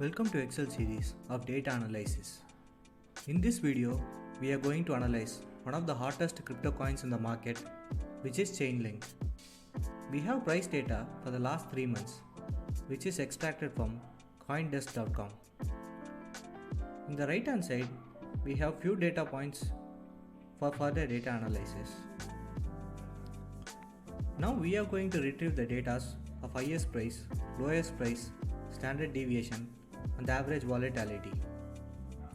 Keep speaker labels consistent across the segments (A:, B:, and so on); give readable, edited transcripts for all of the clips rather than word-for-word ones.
A: Welcome to Excel series of data analysis. In this video, we are going to analyze one of the hottest crypto coins in the market, which is Chainlink. We have price data for the last 3 months, which is extracted from coindesk.com. In the right hand side, we have few data points for further data analysis. Now we are going to retrieve the data of highest price, lowest price, standard deviation and the average volatility.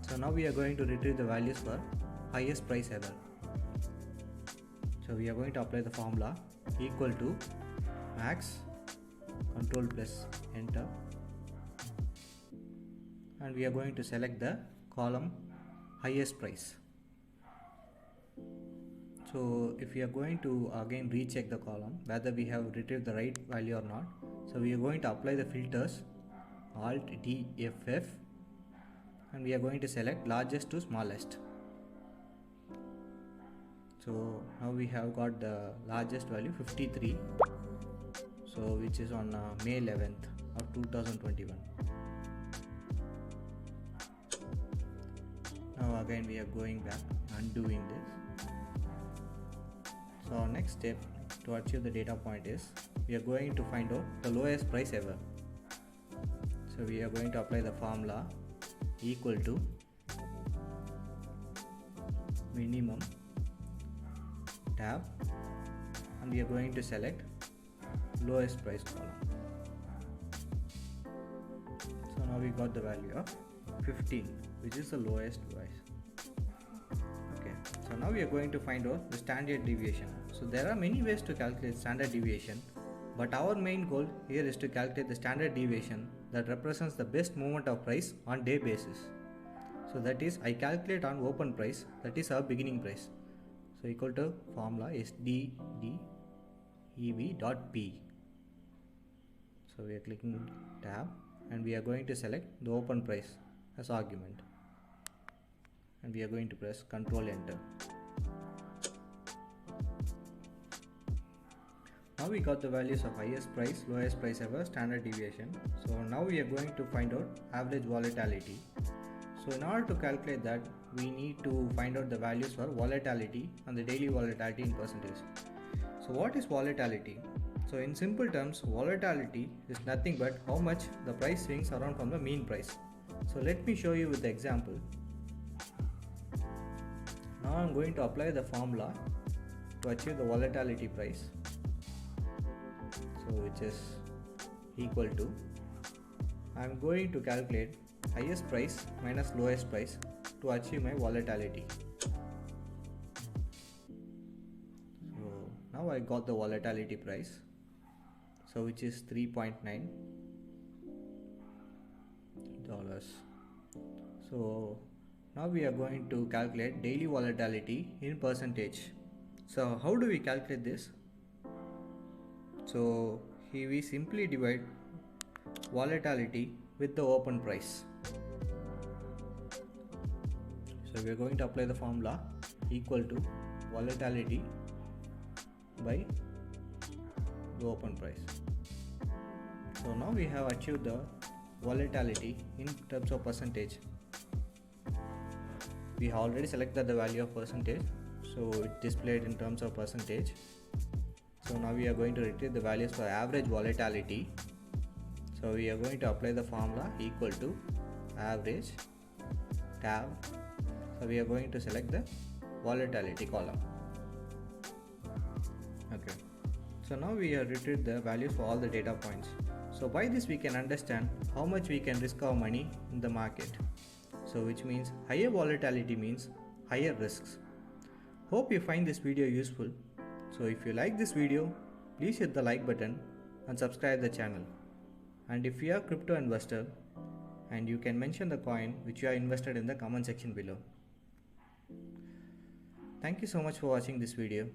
A: So now we are going to retrieve the values for highest price ever. So we are going to apply the formula equal to max, control plus enter, and we are going to select the column highest price. So if we are going to again recheck the column whether we have retrieved the right value or not, so we are going to apply the filters Alt D F, and we are going to select largest to smallest. So now we have got the largest value 53, so which is on May 11th of 2021. Now again we are going back and doing this. So our next step to achieve the data point is we are going to find out the lowest price ever. So we are going to apply the formula equal to minimum tab, and we are going to select lowest price column. So now we got the value of 15, which is the lowest price. Okay, so now we are going to find out the standard deviation. So there are many ways to calculate standard deviation, but our main goal here is to calculate the standard deviation that represents the best movement of price on day basis. So that is, I calculate on open price, that is our beginning price. So equal to formula is DDEV.P. So we are clicking tab and we are going to select the open price as argument, and we are going to press Ctrl Enter. Now we got the values of highest price, lowest price ever, standard deviation. So now we are going to find out average volatility. So in order to calculate that, we need to find out the values for volatility and the daily volatility in percentage. So what is volatility? So in simple terms, volatility is nothing but how much the price swings around from the mean price. So let me show you with the example. Now I am going to apply the formula to achieve the volatility price. So which is equal to, I am going to calculate highest price minus lowest price to achieve my volatility. So now I got the volatility price, so which is $3.9. So now we are going to calculate daily volatility in percentage. So how do we calculate this? So here we simply divide volatility with the open price. So we are going to apply the formula equal to volatility by the open price. So now we have achieved the volatility in terms of percentage. We have already selected the value of percentage, so it displayed in terms of percentage. So now we are going to retrieve the values for average volatility. So we are going to apply the formula equal to average tab. So we are going to select the volatility column. Okay. So now we have retrieved the values for all the data points. So by this we can understand how much we can risk our money in the market. So which means higher volatility means higher risks. Hope you find this video useful. So if you like this video, please hit the like button and subscribe the channel. And if you are a crypto investor, and you can mention the coin which you are invested in the comment section below. Thank you so much for watching this video.